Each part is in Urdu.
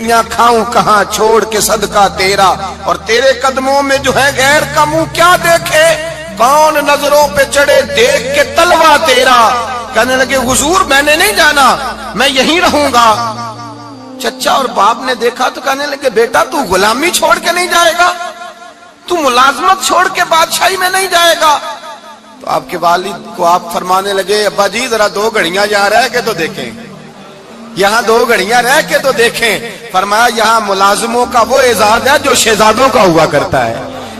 کھاؤں کہاں چھوڑ کے صدقہ تیرا، اور تیرے قدموں میں جو ہے غیر کا منہ کیا دیکھے، کون نظروں پہ چڑھے دیکھ کے تلوا تیرا۔ کہنے لگے حضور میں نے نہیں جانا، میں یہیں رہوں گا۔ چچا اور باپ نے دیکھا تو کہنے لگے بیٹا تو غلامی چھوڑ کے نہیں جائے گا، تو ملازمت چھوڑ کے بادشاہی میں نہیں جائے گا۔ تو آپ کے والد کو آپ فرمانے لگے ابا جی ذرا 2 گھڑیاں یہاں رہ کے تو دیکھیں، یہاں 2 گھڑیاں رہ کے تو دیکھیں۔ فرمایا یہاں ملازموں کا وہ اعزاز ہے جو شہزادوں کا ہوا کرتا ہے،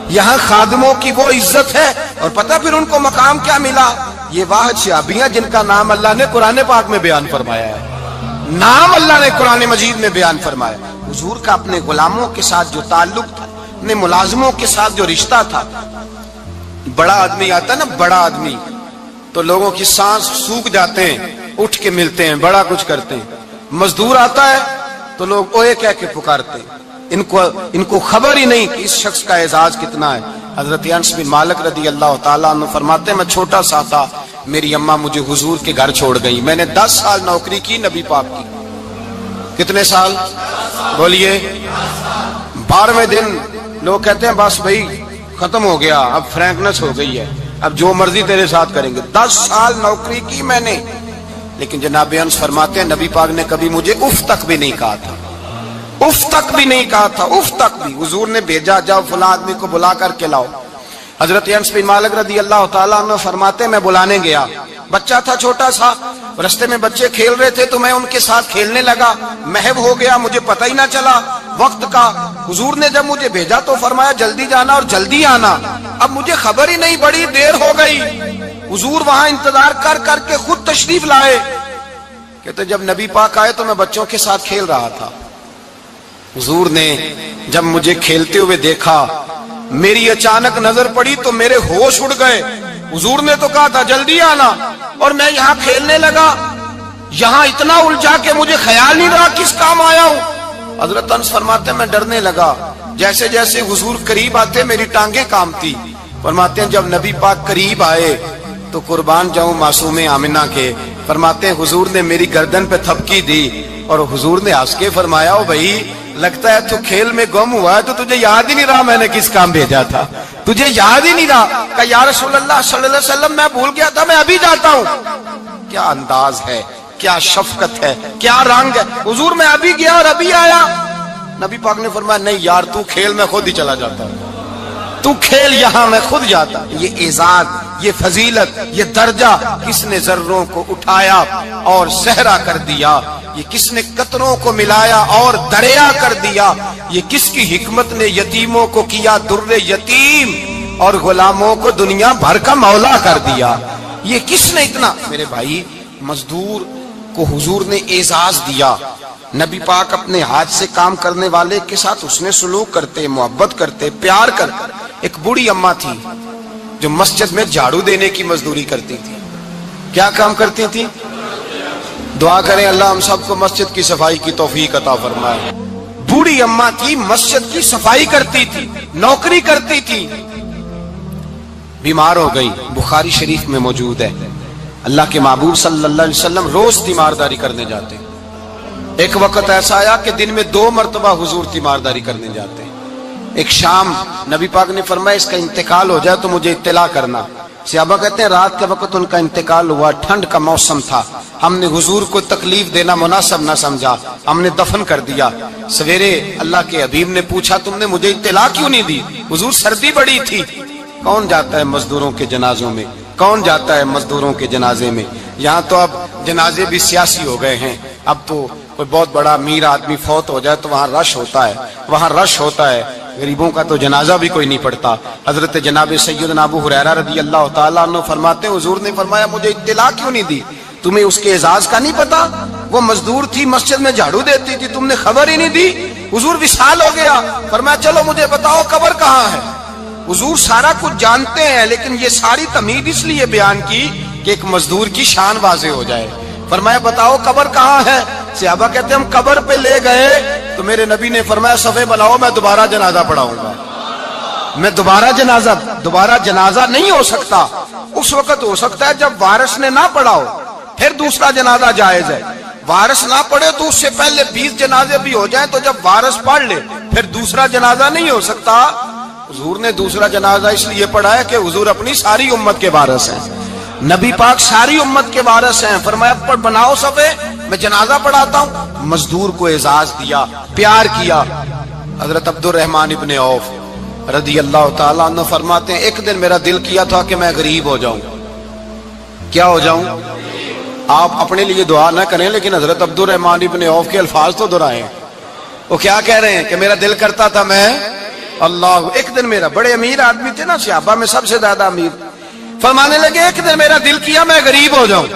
یہاں خادموں کی وہ عزت ہے۔ اور پتہ پھر ان کو مقام کیا ملا، یہ واحد شعبیاں جن کا نام اللہ نے قرآن پاک میں بیان فرمایا ہے، نام اللہ نے قرآن مجید میں بیان فرمایا۔ حضور کا اپنے غلاموں کے ساتھ جو تعلق تھا، اپنے ملازموں کے ساتھ جو رشتہ تھا، بڑا آدمی آتا ہے نا، بڑا آدمی تو لوگوں کی سانس سوکھ جاتے ہیں، اٹھ کے ملتے ہیں، بڑا کچھ کرتے ہیں۔ مزدور آتا ہے تو لوگ اوئے کہہ کے پکارتے ہیں، ان کو خبر ہی نہیں کہ اس شخص کا اعزاز کتنا ہے۔ حضرت انس بن مالک رضی اللہ تعالیٰ عنہ فرماتے ہیں میں چھوٹا سا تھا، میری اماں مجھے حضور کے گھر چھوڑ گئی، میں نے 10 سال نوکری کی نبی پاک کی۔ کتنے سال بولیے؟ 12ویں دن لوگ کہتے ہیں بس بھائی ختم ہو گیا، اب فرینکنس ہو گئی ہے، اب جو مرضی تیرے ساتھ کریں گے۔ 10 سال نوکری کی میں نے، لیکن جناب انس فرماتے ہیں نبی پاک نے کبھی مجھے اف تک بھی نہیں کہا تھا، اف تک بھی نہیں کہا تھا، اف تک بھی۔ حضور نے بھیجا جاؤ فلاں آدمی کو بلا کر کے لاؤ۔ حضرت انس بن مالک رضی اللہ تعالیٰ عنہ فرماتے ہیں میں بلانے گیا، بچہ تھا چھوٹا سا، رستے میں بچے کھیل رہے تھے تو میں ان کے ساتھ کھیلنے لگا، محو ہو گیا، مجھے پتہ ہی نہ چلا وقت کا۔ حضور نے جب مجھے بھیجا تو فرمایا جلدی جانا اور جلدی آنا، اب مجھے خبر ہی نہیں، بڑی دیر ہو گئی۔ حضور وہاں انتظار کر کر کے خود تشریف لائے۔ کہتے جب نبی پاک آئے تو میں بچوں کے ساتھ کھیل رہا تھا، حضور نے جب مجھے کھیلتے ہوئے دیکھا، میری اچانک نظر پڑی تو میرے ہوش اڑ گئے۔ حضور نے تو کہا تھا جلدی آنا، اور میں یہاں کھیلنے لگا، یہاں اتنا الجھا کہ مجھے خیال نہیں رہا کس کام آیا ہوں۔ حضرت انس فرماتے ہیں میں ڈرنے لگا، جیسے جیسے حضور قریب آتے میری ٹانگیں کانپتی۔ فرماتے ہیں جب نبی پاک قریب آئے تو قربان جاؤں معصوم آمنہ کے، فرماتے ہیں حضور نے میری گردن پہ تھپکی دی اور حضور نے ہنس کے فرمایا او بھائی لگتا ہے تو کھیل میں گم ہوا ہے تو تجھے یاد ہی نہیں رہا میں نے کس کام بھیجا تھا، تجھے یاد ہی نہیں رہا۔ کہ یا رسول اللہ صلی اللہ علیہ وسلم میں بھول گیا تھا، میں ابھی جاتا ہوں۔ کیا انداز ہے، کیا شفقت ہے، کیا رنگ ہے۔ حضور میں ابھی گیا اور ابھی آیا۔ نبی پاک نے فرمایا نہیں یار تو کھیل میں خود ہی چلا جاتا، تو کھیل یہاں میں خود جاتا۔ یہ اعزاز، یہ فضیلت، یہ درجہ کس نے ذروں کو اٹھایا اور صحرا کر دیا، یہ کس نے قطروں کو ملایا اور دریا کر دیا، یہ کس کی حکمت نے یتیموں کو کیا در یتیم اور غلاموں کو دنیا بھر کا مولا کر دیا، یہ کس نے اتنا۔ میرے بھائی مزدور کو حضور نے اعزاز دیا، نبی پاک اپنے ہاتھ سے کام کرنے والے کے ساتھ اس نے سلوک کرتے، محبت کرتے، پیار کرتے۔ ایک بوڑھی اماں تھی جو مسجد میں جھاڑو دینے کی مزدوری کرتی تھی۔ کیا کام کرتی تھی؟ دعا کریں اللہ ہم سب کو مسجد کی صفائی کی توفیق عطا فرمائے۔ بوڑھی اماں تھی، مسجد کی صفائی کرتی تھی، نوکری کرتی تھی، بیمار ہو گئی، بخاری شریف میں موجود ہے۔ اللہ کے محبوب صلی اللہ علیہ وسلم روز تیمارداری کرنے جاتے۔ ایک وقت ایسا آیا کہ دن میں 2 مرتبہ حضور تیمارداری کرنے جاتے۔ ایک شام نبی پاک نے فرمایا اس کا انتقال ہو جائے تو مجھے اطلاع کرنا۔ صحابہ کہتے ہیں رات کے وقت ان کا انتقال ہوا، ٹھنڈ کا موسم تھا، ہم نے حضور کو تکلیف دینا مناسب نہ سمجھا، ہم نے دفن کر دیا۔ سویرے اللہ کے حبیب نے پوچھا تم نے مجھے اطلاع کیوں نہیں دی؟ حضور سردی بڑی تھی۔ کون جاتا ہے مزدوروں کے جنازوں میں؟ کون جاتا ہے مزدوروں کے جنازے میں؟ یہاں تو اب جنازے بھی سیاسی ہو گئے ہیں، اب تو کوئی بہت بڑا امیر آدمی فوت ہو جائے تو وہاں رش ہوتا ہے، وہاں رش ہوتا ہے، غریبوں کا تو جنازہ بھی کوئی نہیں پڑتا۔ حضرت جناب سیدنا ابو ہریرہ رضی اللہ تعالیٰ عنہ فرماتے ہیں حضور نے فرمایا مجھے اطلاع کیوں نہیں دی؟ تمہیں اس کے اعزاز کا نہیں پتا؟ وہ مزدور تھی، مسجد میں جھاڑو دیتی تھی، تم نے خبر ہی نہیں دی؟ حضور وصال ہو گیا، فرمایا چلو مجھے بتاؤ قبر کہاں ہے؟ حضور سارا کچھ جانتے ہیں لیکن یہ ساری تمہید اس لیے بیان کی کہ ایک مزدور کی شان واضح ہو جائے۔ فرمایا بتاؤ قبر کہاں ہے؟ صحابہ کہتے ہیں ہم قبر پہ لے گئے تو میرے نبی نے فرمایا صفے بناؤ میں دوبارہ جنازہ پڑھاؤں گا۔ میں دوبارہ جنازہ نہیں ہو سکتا، اس وقت ہو سکتا ہے جب وارث نے نہ پڑھاؤ، پھر دوسرا جنازہ جائز ہے۔ وارث نہ پڑھے تو اس سے پہلے 20 جنازے بھی ہو جائیں تو جب وارث پڑھ لے پھر دوسرا جنازہ نہیں ہو سکتا۔ حضور نے دوسرا جنازہ اس لیے پڑھا ہے کہ حضور اپنی ساری امت کے وارث ہیں، نبی پاک ساری امت کے وارث ہیں۔ فرمایا پر بناؤ صفے، میں جنازہ پڑھاتا ہوں۔ مزدور کو اعزاز دیا، پیار کیا۔ حضرت عبد الرحمن ابن عوف رضی اللہ تعالیٰ عنہ فرماتے ہیں ایک دن میرا دل کیا تھا کہ میں غریب ہو جاؤں۔ کیا ہو جاؤں؟ آپ اپنے لیے دعا نہ کریں لیکن حضرت عبد الرحمن ابن عوف کے الفاظ تو دہرائیں۔ وہ کیا کہہ رہے ہیں کہ میرا دل کرتا تھا میں اللہ، ایک دن میرا، بڑے امیر آدمی تھے نا، صحابہ میں سب سے زیادہ امیر، فرمانے لگے ایک دن میرا دل کیا میں غریب ہو جاؤں،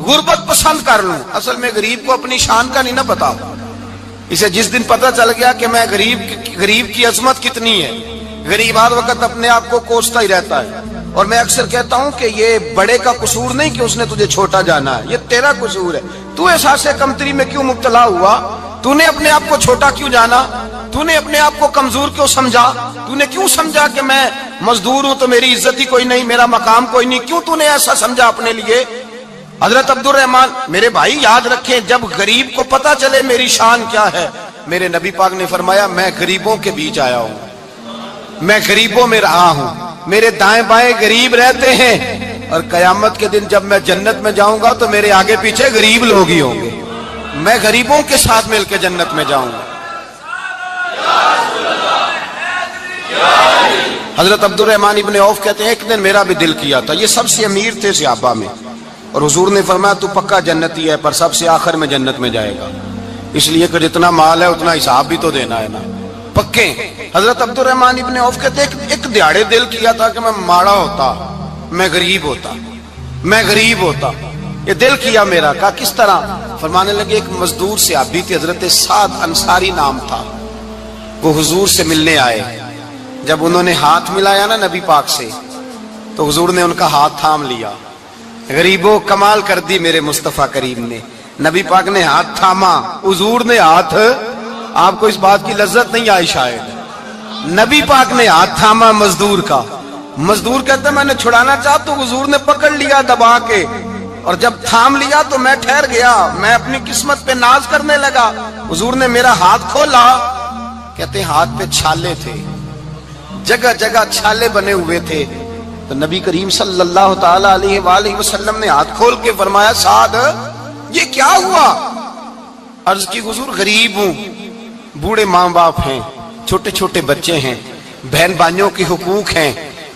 غربت پسند کر لوں۔ اصل میں غریب کو اپنی شان کا نہیں نہ پتا، اسے جس دن پتہ چل گیا کہ میں غریب کی عظمت کتنی ہے، غریب ہر وقت اپنے آپ کو کوستا ہی رہتا ہے۔ اور میں اکثر کہتا ہوں کہ یہ بڑے کا قصور نہیں کہ اس نے تجھے چھوٹا جانا ہے، یہ تیرا قصور ہے۔ تو احساس کمتری میں کیوں مبتلا ہوا؟ تو نے اپنے آپ کو چھوٹا کیوں جانا؟ تو نے اپنے آپ کو کمزور کیوں سمجھا؟ تو نے کیوں سمجھا کہ میں مزدور ہوں تو میری عزت ہی کوئی نہیں، میرا مقام کوئی نہیں؟ کیوں تو نے ایسا سمجھا اپنے لیے؟ حضرت عبد الرحمن، میرے بھائی یاد رکھیں جب غریب کو پتا چلے میری شان کیا ہے، میرے نبی پاک نے فرمایا میں غریبوں کے بیچ آیا ہوں، میں غریبوں میں رہا ہوں، میرے دائیں بائیں غریب رہتے ہیں، اور قیامت کے دن جب میں جنت میں جاؤں گا تو میرے آگے پیچھے غریب لوگ ہی ہوں گے، میں غریبوں کے ساتھ مل کے جنت میں جاؤں گا۔ حضرت عبد الرحمن ابن عوف کہتے ہیں ایک دن میرا بھی دل کیا تھا، یہ سب سے امیر تھے صحابہ میں، اور حضور نے فرمایا تو پکا جنتی ہے پر سب سے آخر میں جنت میں جائے گا، اس لیے کہ جتنا مال ہے اتنا حساب بھی تو دینا ہے نا، پکے۔ حضرت عبد الرحمن ابن عوف کہتے ہیں ایک دیہڑے دل کیا تھا کہ میں ماڑا ہوتا، میں غریب ہوتا، میں غریب ہوتا، یہ دل کیا میرا۔ کہا کس طرح؟ فرمانے لگے ایک مزدور صحابی تھے حضرت سعد انصاری نام تھا، وہ حضور سے ملنے آئے، جب انہوں نے ہاتھ ملایا نا نبی پاک سے تو حضور نے ان کا ہاتھ تھام لیا۔ غریبوں کمال کر دی میرے مصطفیٰ کریم نے، نبی پاک نے ہاتھ تھاما، حضور نے ہاتھ، آپ کو اس بات کی لذت نہیں آئی شاید، نبی پاک نے ہاتھ تھاما مزدور کا، مزدور کہتا ہے میں نے چھڑانا چاہا تو حضور نے پکڑ لیا دبا کے، اور جب تھام لیا تو میں ٹھہر گیا، میں اپنی قسمت پہ ناز کرنے لگا، حضور نے میرا ہاتھ کھولا، کہتے ہیں ہاتھ پہ چھالے تھے، جگہ جگہ چھالے بنے ہوئے تھے، تو نبی کریم صلی اللہ تعالی علیہ وآلہ وسلم نے ہاتھ کھول کے فرمایا سعد یہ کیا ہوا؟ عرض کی حضور غریب ہوں، بوڑھے ماں باپ ہیں، چھوٹے چھوٹے بچے ہیں، بہن بھائیوں کے حقوق ہیں،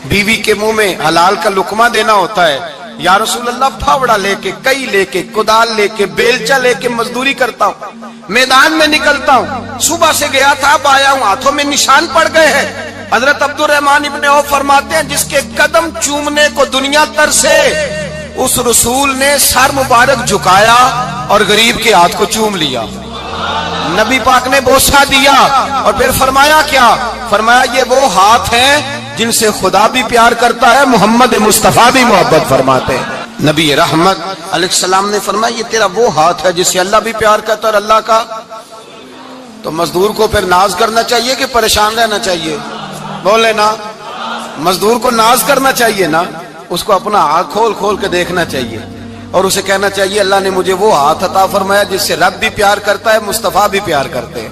بیوی کے منہ میں حلال کا لقمہ دینا ہوتا ہے، یا رسول اللہ پھاوڑا لے کے، کئی لے کے، کدال لے کے، بیلچا لے کے مزدوری کرتا ہوں، میدان میں نکلتا ہوں، صبح سے گیا تھا اب آیا ہوں، ہاتھوں میں نشان پڑ گئے ہیں۔ حضرت عبد الرحمن ابن عوف فرماتے ہیں جس کے قدم چومنے کو دنیا ترسے، اس رسول نے سر مبارک جھکایا اور غریب کے ہاتھ کو چوم لیا، نبی پاک نے بوسہ دیا، اور پھر فرمایا کیا؟ فرمایا یہ وہ ہاتھ ہیں جن سے خدا بھی پیار کرتا ہے، محمد مصطفیٰ بھی محبت فرماتے ہیں۔ نبی رحمت علیہ السلام نے فرمایا یہ تیرا وہ ہاتھ ہے جس سے اللہ بھی پیار کرتا ہے اور اللہ کا۔ تو مزدور کو پھر ناز کرنا چاہیے کہ پریشان رہنا چاہیے؟ بولے نا، مزدور کو ناز کرنا چاہیے نا، اس کو اپنا ہاتھ کھول کھول کے دیکھنا چاہیے، اور اسے کہنا چاہیے اللہ نے مجھے وہ ہاتھ عطا فرمایا جس سے رب بھی پیار کرتا ہے، مصطفیٰ بھی پیار کرتے ہیں،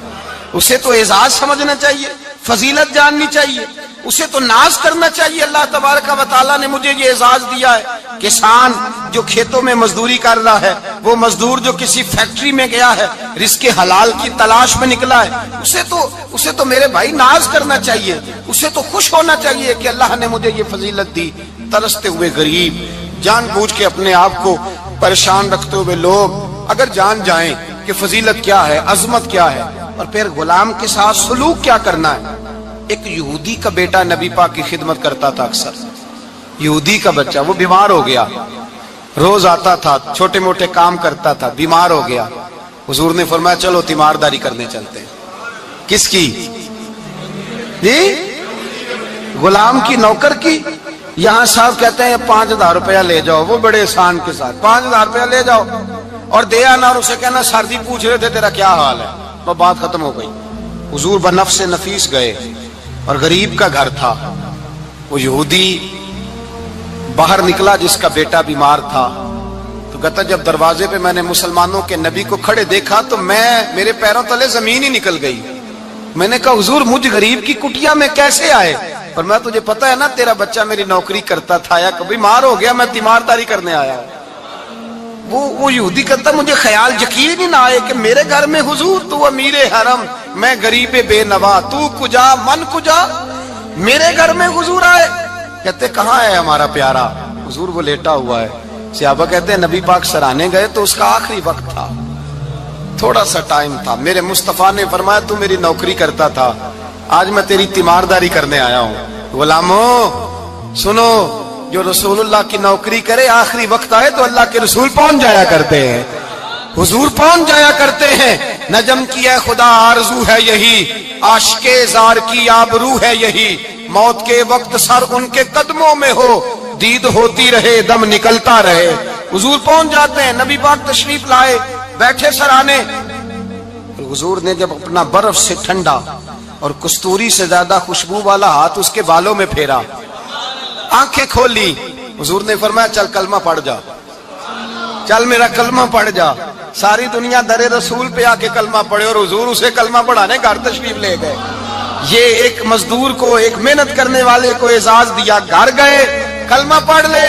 اسے تو اعزاز سمجھنا چاہیے، فضیلت جاننی چاہیے، اسے تو ناز کرنا چاہیے اللہ تبارک و تعالیٰ نے مجھے یہ اعزاز دیا ہے۔ کسان جو کھیتوں میں مزدوری کر رہا ہے، وہ مزدور جو کسی فیکٹری میں گیا ہے، رزق حلال کی تلاش میں نکلا ہے، اسے تو میرے بھائی ناز کرنا چاہیے، اسے تو خوش ہونا چاہیے کہ اللہ نے مجھے یہ فضیلت دی۔ ترستے ہوئے غریب، جان بوجھ کے اپنے آپ کو پریشان رکھتے ہوئے لوگ اگر جان جائیں کہ فضیلت کیا ہے، عظمت کیا ہے، اور پھر غلام کے ساتھ سلوک کیا کرنا ہے۔ ایک یہودی کا بیٹا نبی پاک کی خدمت کرتا تھا اکثر، یہودی کا بچہ، وہ بیمار ہو گیا، روز آتا تھا، چھوٹے موٹے کام کرتا تھا، بیمار ہو گیا، حضور نے فرمایا چلو تیمارداری کرنے چلتے ہیں۔ کس کی؟ جی غلام کی، نوکر کی۔ یہاں صاحب کہتے ہیں 5000 روپیہ لے جاؤ، وہ بڑے احسان کے ساتھ 5000 روپیہ لے جاؤ اور دے آنا، اور اسے کہنا سردی پوچھ رہے تھے تیرا کیا حال ہے، وہ بات ختم ہو گئی۔ حضور بنفس نفیس گئے، اور غریب کا گھر تھا، وہ یہودی باہر نکلا جس کا بیٹا بیمار تھا، تو کہتا جب دروازے پہ میں نے مسلمانوں کے نبی کو کھڑے دیکھا تو میرے پیروں تلے زمین ہی نکل گئی. میں نے کہا حضور مجھ غریب کی کٹیا میں کیسے آئے؟ پر میں تجھے پتا ہے نا تیرا بچہ میری نوکری کرتا تھا یا کبھی مار ہو گیا میں تیمارداری کرنے آیا. وہ یہودی کہتا مجھے خیال یقین ہی نہ آئے کہ میرے گھر میں حضور تو امیر حرم میں غریب بے نوا تو کجا من کجا میرے گھر میں حضور آئے. کہتے کہاں ہے ہمارا پیارا؟ حضور وہ لیٹا ہوا ہے. صحابہ کہتے ہیں نبی پاک سرانے گئے تو اس کا آخری وقت تھا, تھوڑا سا ٹائم تھا. میرے مصطفیٰ نے فرمایا تو میری نوکری کرتا تھا, آج میں تیری تیمارداری کرنے آیا ہوں. غلاموں سنو, جو رسول اللہ کی نوکری کرے آخری وقت آئے تو اللہ کے رسول پہنچ جایا کرتے ہیں, حضور پہنچ جایا کرتے ہیں. نجم کی ہے خدا آرزو ہے یہی, عاشق زار کی آبرو ہے یہی, موت کے وقت سر ان کے قدموں میں ہو, دید ہوتی رہے دم نکلتا رہے. حضور پہنچ جاتے ہیں. نبی پاک تشریف لائے, بیٹھے سرانے. حضور نے جب اپنا برف سے ٹھنڈا اور کستوری سے زیادہ خوشبو والا ہاتھ اس کے بالوں میں پھیرا, آنکھیں کھولی, حضور نے فرمایا چل کلمہ پڑھ جا, چل میرا کلمہ پڑھ جا. ساری دنیا در رسول پہ آ کے کلمہ پڑھے اور حضور اسے کلمہ پڑھانے گھر تشریف لے گئے. یہ ایک مزدور کو, ایک محنت کرنے والے کو اعزاز دیا. گھر گئے, کلمہ پڑھ لے.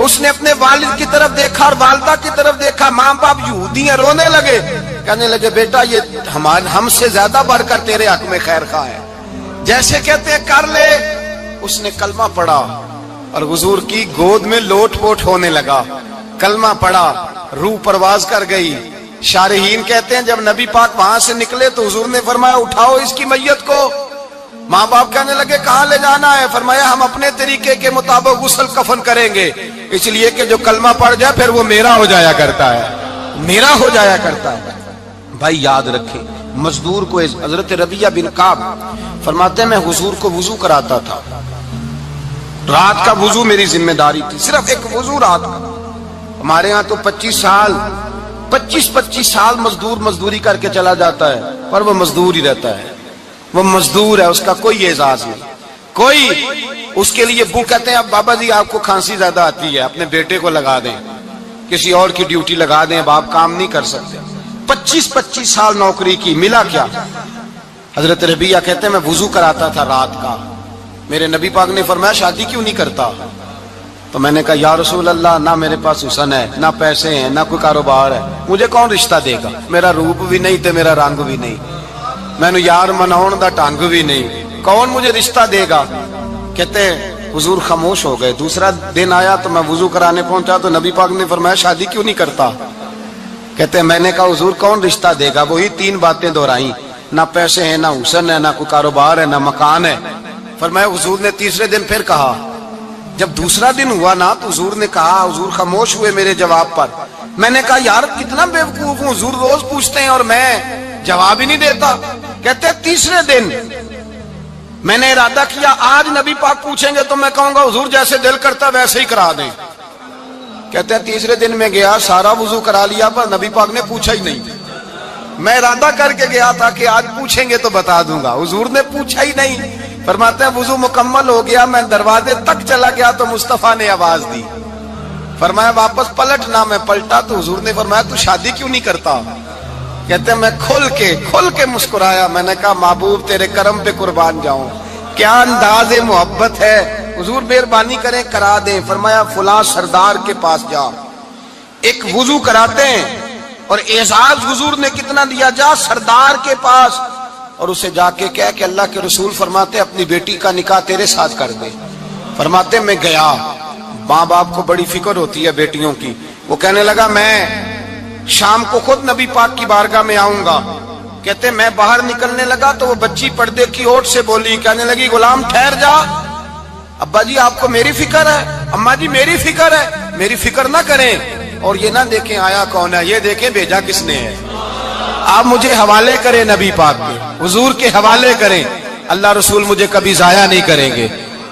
اس نے اپنے والد کی طرف دیکھا اور والدہ کی طرف دیکھا. ماں باپ یہودی ہیں, رونے لگے, کہنے لگے بیٹا یہ ہم سے زیادہ بڑھ کر تیرے حق میں خیر خواہ ہے, جیسے کہتے ہیں کر لے. اس نے کلمہ پڑھا اور حضور کی گود میں لوٹ پوٹ ہونے لگا. کلمہ پڑھا, روح پرواز کر گئی. شارحین کہتے ہیں جب نبی پاک وہاں سے نکلے تو حضور نے فرمایا اٹھاؤ اس کی میت کو. ماں باپ کہنے لگے کہاں لے جانا ہے؟ فرمایا ہم اپنے طریقے کے مطابق غسل کفن کریں گے, اس لیے کہ جو کلمہ پڑھ جائے پھر وہ میرا ہو جایا کرتا ہے, میرا ہو جایا کرتا ہے. بھائی یاد رکھیں, مزدور کو حضرت ربیعہ بن کعب فرماتے ہیں میں حضور کو وضو کراتا تھا, رات کا وضو میری ذمہ داری تھی, صرف ایک وضو رات کا. ہمارے ہاں تو 25 سال مزدور مزدوری کر کے چلا جاتا ہے, پر وہ مزدور ہی رہتا ہے, وہ مزدور ہے, اس کا کوئی اعزاز نہیں, کوئی اس کے لیے وہ کہتے ہیں اب بابا جی آپ کو کھانسی زیادہ آتی ہے, اپنے بیٹے کو لگا دیں, کسی اور کی ڈیوٹی لگا دیں, اب آپ کام نہیں کر سکتے. 25 سال نوکری کی, ملا کیا؟ حضرت ربیعہ کہتے ہیں میں وضو کراتا تھا رات کا. میرے نبی پاک نے فرمایا شادی کیوں نہیں کرتا؟ تو میں نے کہا یا رسول اللہ نہ میرے پاس حسن ہے, نہ پیسے ہیں, نہ کوئی کاروبار ہے, مجھے کون رشتہ دے گا؟ میرا روپ بھی نہیں تے میرا رنگ بھی نہیں, میں نے یار مناؤن دا ٹانگ بھی نہیں, کون مجھے رشتہ دے گا؟ کہتے ہیں حضور خاموش ہو گئے. دوسرا دن آیا تو میں وضو کرانے پہنچا تو نبی پاک نے فرمایا شادی کیوں نہیں کرتا؟ کہتے ہیں میں نے کہا حضور کون رشتہ دے گا؟ وہی 3 باتیں دہرائی, نہ پیسے ہیں, نہ حسن ہے, نہ کوئی کاروبار ہے, نہ مکان ہے. فرمایا حضور نے تیسرے دن پھر کہا. جب دوسرا دن ہوا نا تو حضور نے کہا, حضور خاموش ہوئے میرے جواب پر. میں نے کہا یار کتنا بیوقوف ہوں, حضور روز پوچھتے ہیں اور میں جواب ہی نہیں دیتا. کہتے ہیں تیسرے دن میں نے ارادہ کیا آج نبی پاک پوچھیں گے تو میں کہوں گا حضور جیسے دل کرتا ویسے ہی کرا دیں. کہتے ہیں تیسرے دن میں گیا, سارا وضو کرا لیا, پر نبی پاک نے پوچھا ہی نہیں. میں ارادہ کر کے گیا تھا کہ آج پوچھیں گے تو بتا دوں گا, حضور نے پوچھا ہی نہیں. فرماتے ہیں وضو مکمل ہو گیا, میں دروازے تک چلا گیا تو مصطفیٰ نے آواز دی. فرمایا واپس پلٹ نہ, میں پلٹا تو حضور نے فرمایا تو شادی کیوں نہیں کرتا؟ کہتے ہیں میں کھل کے مسکرایا. میں نے کہا محبوب تیرے کرم پہ قربان جاؤں, کیا انداز محبت ہے, حضور مہربانی کریں کرا دیں. فرمایا فلاں سردار کے پاس جا, ایک وضو کراتے ہیں, اور اعزاز حضور نے کتنا دیا, جا سردار کے پاس اور اسے جا کے کہہ کہ اللہ کے رسول فرماتے اپنی بیٹی کا نکاح تیرے ساتھ کر دے. فرماتے میں گیا, ماں باپ کو بڑی فکر ہوتی ہے بیٹیوں کی. وہ کہنے لگا میں شام کو خود نبی پاک کی بارگاہ میں آؤں گا. کہتے میں باہر نکلنے لگا تو وہ بچی پردے کی اوٹ سے بولی, کہنے لگی غلام ٹھہر جا, ابا جی آپ کو میری فکر ہے, اماں جی میری فکر ہے, میری فکر نہ کریں اور یہ نہ دیکھیں آیا کون ہے, یہ دیکھیں بھیجا کس نے ہے. آپ مجھے حوالے کریں نبی پاک کے, حضور کے حوالے کریں, اللہ رسول مجھے کبھی ضائع نہیں کریں گے.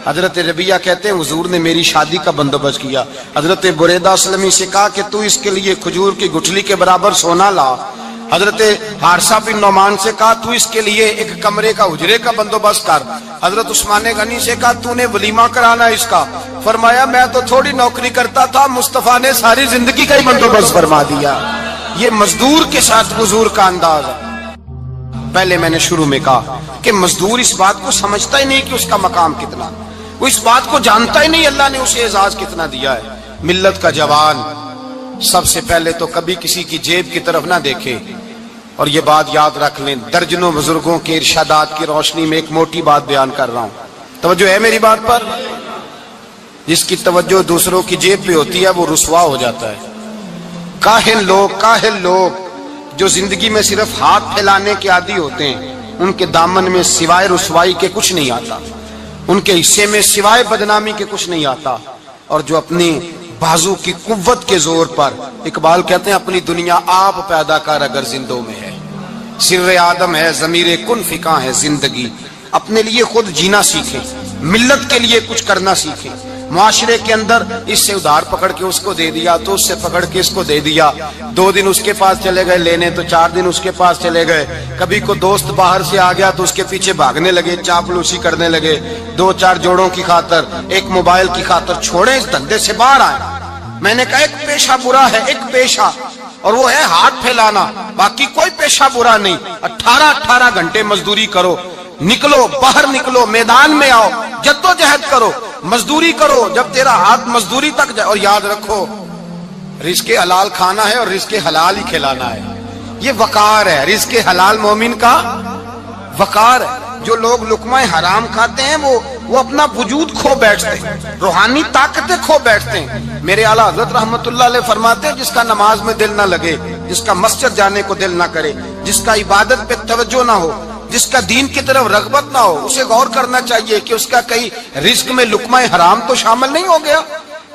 حضرت ربیعہ کہتے ہیں حضور نے میری شادی کا بندوبست کیا. حضرت بریدہ اسلمی سے کہا کہ تو اس کے لیے کھجور کی گٹھلی کے برابر سونا لا, حضرت حارثہ بن نعمان سے کہا تو اس کے لیے ایک کمرے کا اجرے کا بندوبست کر. حضرت عثمان غنی سے کہا تو نے ولیمہ کرانا اس کا. فرمایا میں تو تھوڑی نوکری کرتا تھا, مصطفیٰ نے ساری زندگی کا ہی بندوبست فرما دیا. یہ مزدور کے ساتھ حضور کا انداز ہے. پہلے میں نے شروع میں کہا کہ مزدور اس بات کو سمجھتا ہی نہیں کہ اس کا مقام کتنا, وہ اس بات کو جانتا ہی نہیں اللہ نے اسے اعزاز کتنا دیا ہے. ملت کا جوان سب سے پہلے تو کبھی کسی کی جیب کی طرف نہ دیکھے. اور یہ بات یاد رکھ لیں, درجنوں بزرگوں کے ارشادات کی روشنی میں ایک موٹی بات بیان کر رہا ہوں. توجہ ہے میری بات پر؟ جس کی توجہ دوسروں کی جیب پہ ہوتی ہے وہ رسوا ہو جاتا ہے. کاہل لوگ جو زندگی میں صرف ہاتھ پھیلانے کے عادی ہوتے ہیں, ان کے دامن میں سوائے رسوائی کے کچھ نہیں آتا, ان کے حصے میں سوائے بدنامی کے کچھ نہیں آتا. اور جو اپنی بازو کی قوت کے زور پر, اقبال کہتے ہیں اپنی دنیا آپ پیدا کر اگر زندوں میں ہے, سر آدم ہے ضمیر کن فکاں ہے زندگی. اپنے لیے خود جینا سیکھیں, ملت کے لیے کچھ کرنا سیکھیں. معاشرے کے اندر اس سے ادھار پکڑ کے اس کو دے دیا تو اس سے پکڑ کے اس کو دے دیا, 2 دن اس کے پاس چلے گئے لینے تو 4 دن اس کے پاس چلے گئے. کبھی کو دوست باہر سے آ گیا تو اس کے پیچھے بھاگنے لگے, چاپلوسی کرنے لگے. 2-4 جوڑوں کی خاطر, ایک موبائل کی خاطر چھوڑیں اس دھندے سے باہر آئیں. میں نے کہا ایک پیشہ برا ہے, ایک پیشہ, اور وہ ہے ہاتھ پھیلانا. باقی کوئی پیشہ برا نہیں. 18 گھنٹے مزدوری کرو, نکلو باہر, نکلو میدان میں آؤ, جدوجہد کرو, مزدوری کرو جب تیرا ہاتھ مزدوری تک جائے. اور یاد رکھو رزق حلال کھانا ہے اور رزق حلال ہی کھلانا ہے. یہ وقار ہے, رزق حلال مومن کا وقار ہے. جو لوگ لقمہ حرام کھاتے ہیں وہ اپنا وجود کھو بیٹھتے ہیں, روحانی طاقتیں کھو بیٹھتے ہیں. میرے اعلیٰ حضرت رحمت اللہ علیہ فرماتے ہیں جس کا نماز میں دل نہ لگے, جس کا مسجد جانے کو دل نہ کرے, جس کا عبادت پہ توجہ نہ ہو, جس کا دین کی طرف رغبت نہ ہو, اسے غور کرنا چاہیے کہ اس کا کہیں رزق میں لقمہ حرام تو شامل نہیں ہو گیا.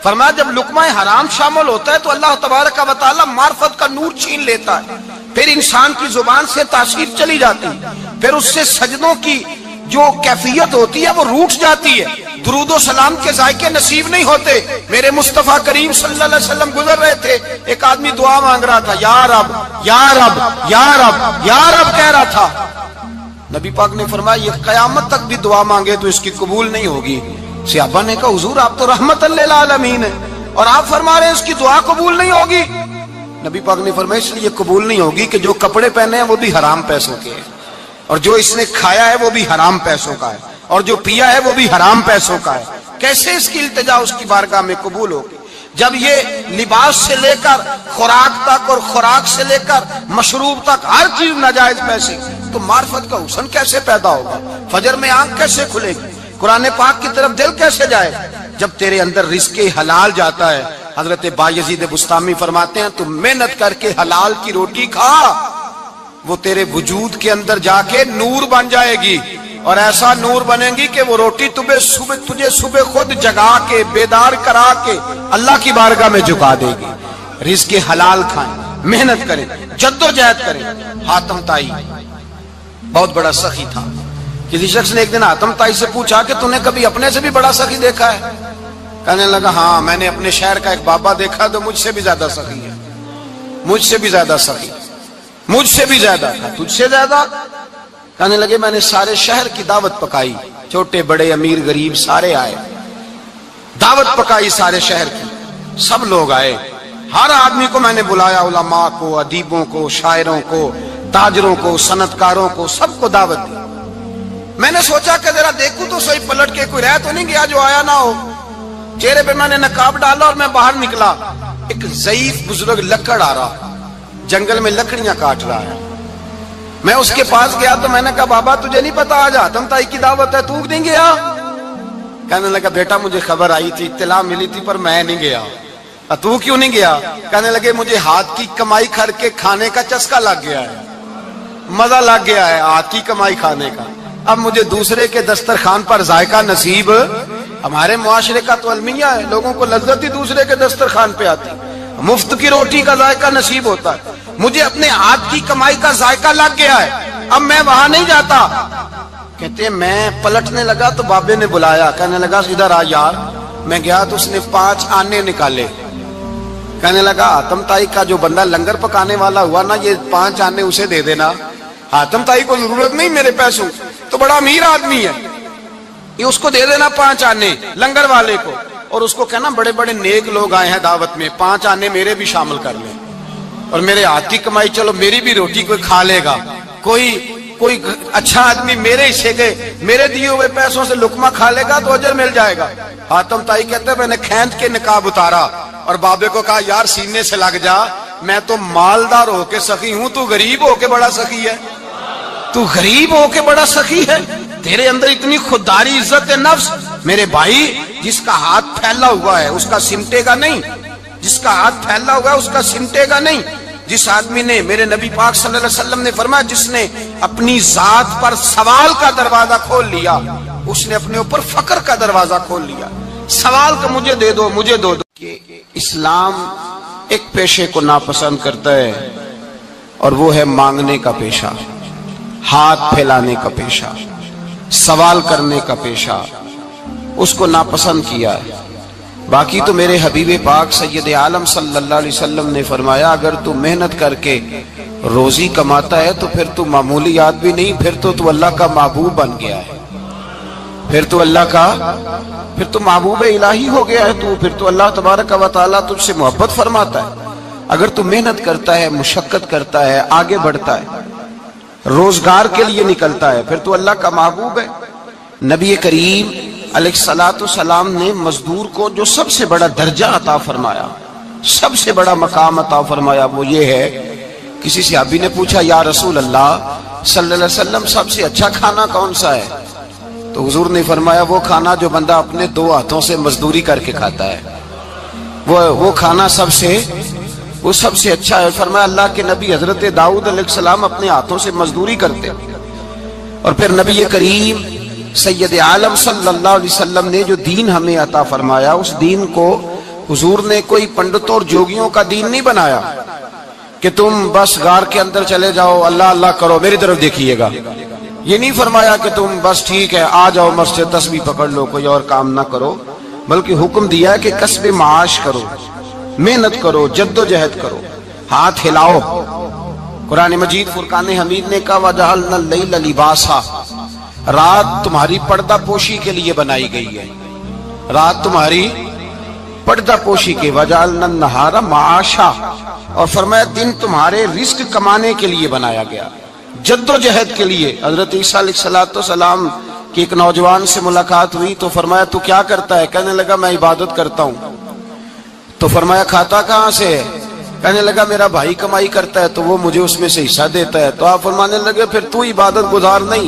فرمایا جب لقمہ حرام شامل ہوتا ہے تو اللہ تبارک و تعالی معرفت کا نور چھین لیتا ہے, پھر انسان کی زبان سے تاثیر چلی جاتی, پھر اس سے سجدوں کی جو کیفیت ہوتی ہے وہ روٹ جاتی ہے, درود و سلام کے ذائقے نصیب نہیں ہوتے. میرے مصطفیٰ کریم صلی اللہ علیہ وسلم گزر رہے تھے, ایک آدمی دعا مانگ رہا تھا, یا رب یا رب یا رب یا رب کہہ رہا تھا. نبی پاک نے فرمایا یہ قیامت تک بھی دعا مانگے تو اس کی قبول نہیں ہوگی. صحابہ نے کہا حضور آپ تو رحمت للعالمین ہیں اور آپ فرما رہے ہیں اس کی دعا قبول نہیں ہوگی. نبی پاک نے فرمایا اس لیے قبول نہیں ہوگی کہ جو کپڑے پہنے ہیں وہ بھی حرام پیسوں کے ہیں, اور جو اس نے کھایا ہے وہ بھی حرام پیسوں کا ہے, اور جو پیا ہے وہ بھی حرام پیسوں کا ہے. کیسے اس کی التجا اس کی بارگاہ میں قبول ہوگی جب یہ لباس سے لے کر خوراک تک اور خوراک سے لے کر مشروب تک ہر چیز ناجائز پیسے. تو معرفت کا حسن کیسے پیدا ہوگا, فجر میں آنکھ کیسے کھلے گی, قرآن پاک کی طرف دل کیسے جائے جب تیرے اندر رزق حلال جاتا ہے. حضرت بایزید بستامی فرماتے ہیں تو محنت کر کے حلال کی روٹی کھا, وہ تیرے وجود کے اندر جا کے نور بن جائے گی, اور ایسا نور بنے گی کہ وہ روٹی تجھے صبح خود جگا کے بیدار کرا کے اللہ کی بارگاہ میں جھکا دے گی. رزق حلال کھائیں, محنت کریں, جدوجہد کریں. حاتم طائی بہت بڑا سخی تھا. کسی شخص نے ایک دن حاتم طائی سے پوچھا کہ تو نے کبھی اپنے سے بھی بڑا سخی دیکھا ہے؟ کہنے لگا ہاں میں نے اپنے شہر کا ایک بابا دیکھا تو مجھ سے بھی زیادہ سخی ہے, مجھ سے بھی زیادہ سخی, مجھ سے بھی زیادہ تھا, تجھ سے زیادہ. کہنے لگے میں نے سارے شہر کی دعوت پکائی, چھوٹے بڑے امیر غریب سارے آئے, دعوت پکائی سارے شہر کی, سب لوگ آئے, ہر آدمی کو میں نے بلایا, علماء کو, ادیبوں کو, شاعروں کو, تاجروں کو, صنعت کاروں کو, سب کو دعوت دی. میں نے سوچا کہ ذرا دیکھوں تو صحیح پلٹ کے کوئی رہ تو نہیں گیا جو آیا نہ ہو. چہرے پہ میں نے نقاب ڈالا اور میں باہر نکلا. ایک ضعیف بزرگ لکڑ آ رہا, جنگل میں لکڑیاں کاٹ رہا ہے. میں اس کے پاس گیا تو میں نے کہا بابا تجھے نہیں پتا آج حاتم طائی کی دعوت ہے, تو نہیں گیا؟ کہنے لگا بیٹا مجھے خبر آئی تھی, اطلاع ملی تھی, پر میں نہیں گیا. تو کیوں نہیں گیا؟ کہنے لگے مجھے ہاتھ کی کمائی کر کے کھانے کا چسکا لگ گیا ہے, مزہ لگ گیا ہے ہاتھ کی کمائی کھانے کا. اب مجھے دوسرے کے دسترخوان پر ذائقہ نصیب, ہمارے معاشرے کا تو المیہ ہے, لوگوں کو لذت ہی دوسرے کے دسترخوان پہ آتی, مفت کی روٹی کا ذائقہ نصیب ہوتا ہے. مجھے اپنے ہاتھ کی کمائی کا ذائقہ لگ گیا ہے, اب میں وہاں نہیں جاتا. کہتے میں پلٹنے لگا تو بابے نے بلایا, کہنے لگا ادھر آ یار. میں گیا تو اس نے 5 آنے نکالے. کہنے لگا حاتم تائی کا جو بندہ لنگر پکانے والا ہوا نا، یہ 5 آنے اسے دے دینا، حاتم تائی کو ضرورت نہیں میرے پیسوں، تو بڑا امیر آدمی ہے، یہ اس کو دے دینا 5 آنے لنگر والے کو، اور اس کو کہنا بڑے بڑے نیک لوگ آئے ہیں دعوت میں، 5 آنے میرے بھی شامل کر لیں، اور میرے ہاتھ کی کمائی چلو میری بھی روٹی کوئی کھا لے گا، کوئی اچھا آدمی میرے حصے کے میرے دیے ہوئے پیسوں سے لقمہ کھا لے گا تو اجر مل جائے گا۔ حاتم تائی کہتے ہیں میں نے کھینچ کے نقاب اتارا اور بابے کو کہا یار سینے سے لگ جا، میں تو مالدار ہو کے سخی ہوں، تو غریب ہو کے بڑا سخی ہے، تو غریب ہو کے بڑا سخی ہے، تیرے اندر اتنی خودداری عزت نفس۔ میرے بھائی جس کا ہاتھ پھیلا ہوا ہے اس کا سمٹے گا نہیں، جس کا ہاتھ پھیلا ہوا ہے اس کا سمٹے گا نہیں۔ جس آدمی نے، میرے نبی پاک صلی اللہ علیہ وسلم نے فرمایا جس نے اپنی ذات پر سوال کا دروازہ کھول لیا، اس نے اپنے اوپر فقر کا دروازہ کھول لیا، سوال کا مجھے دے دو مجھے دو دو۔ کہ اسلام ایک پیشے کو ناپسند کرتا ہے اور وہ ہے مانگنے کا پیشہ، ہاتھ پھیلانے کا پیشہ، سوال کرنے کا پیشہ، اس کو ناپسند کیا ہے۔ باقی تو میرے حبیب پاک سید عالم صلی اللہ علیہ وسلم نے فرمایا اگر تو محنت کر کے روزی کماتا ہے تو پھر تو معمولی آدمی نہیں، پھر تو اللہ کا محبوب بن گیا ہے، پھر تو محبوب الہی ہو گیا ہے، پھر تو اللہ تبارک و تعالیٰ تجھ سے محبت فرماتا ہے۔ اگر تو محنت کرتا ہے، مشقت کرتا ہے، آگے بڑھتا ہے، روزگار کے لیے نکلتا ہے، پھر تو اللہ کا محبوب ہے۔ نبی کریم علیہ السلام نے مزدور کو جو سب سے بڑا درجہ عطا فرمایا، سب سے بڑا مقام عطا فرمایا، وہ یہ ہے، کسی صحابی نے پوچھا یا رسول اللہ صلی اللہ علیہ وسلم سب سے اچھا کھانا کون سا ہے؟ تو حضور نے فرمایا وہ کھانا جو بندہ اپنے 2 ہاتھوں سے مزدوری کر کے کھاتا ہے، وہ کھانا سب سے اچھا ہے۔ فرمایا اللہ کے نبی حضرت داؤد علیہ السلام اپنے ہاتھوں سے مزدوری کرتے، اور پھر نبی کریم سید عالم صلی اللہ علیہ وسلم نے جو دین ہمیں عطا فرمایا، اس دین کو حضور نے کوئی پنڈتوں اور جوگیوں کا دین نہیں بنایا کہ تم بس غار کے اندر چلے جاؤ اللہ اللہ کرو میری طرف دیکھیے گا، یہ نہیں فرمایا کہ تم بس ٹھیک ہے آ جاؤ مسجد تسبیح پکڑ لو کوئی اور کام نہ کرو، بلکہ حکم دیا کہ کسب معاش کرو، محنت کرو، جد و جہد کرو، ہاتھ ہلاؤ۔ قرآن مجید فرقان حمید نے کہا وَجَعَلْنَا اللَّيْلَ لِبَاسًا، رات تمہاری پردہ پوشی کے لیے بنائی گئی ہے، رات تمہاری پردہ پوشی کے، وَجَعَلْنَا النَّهَارَ مَعَاشًا، اور فرمایا دن تمہارے رزق کمانے کے لیے بنایا گیا، جد و جہد کے لیے۔ حضرت عیسیٰ علیہ السلام کی ایک نوجوان سے ملاقات ہوئی تو فرمایا تو کیا کرتا ہے؟ کہنے لگا میں عبادت کرتا ہوں۔ تو فرمایا کھاتا کہاں سے ہے؟ کہنے لگا میرا بھائی کمائی کرتا ہے تو وہ مجھے اس میں سے حصہ دیتا ہے۔ تو آپ فرمانے لگے پھر تو عبادت گزار نہیں،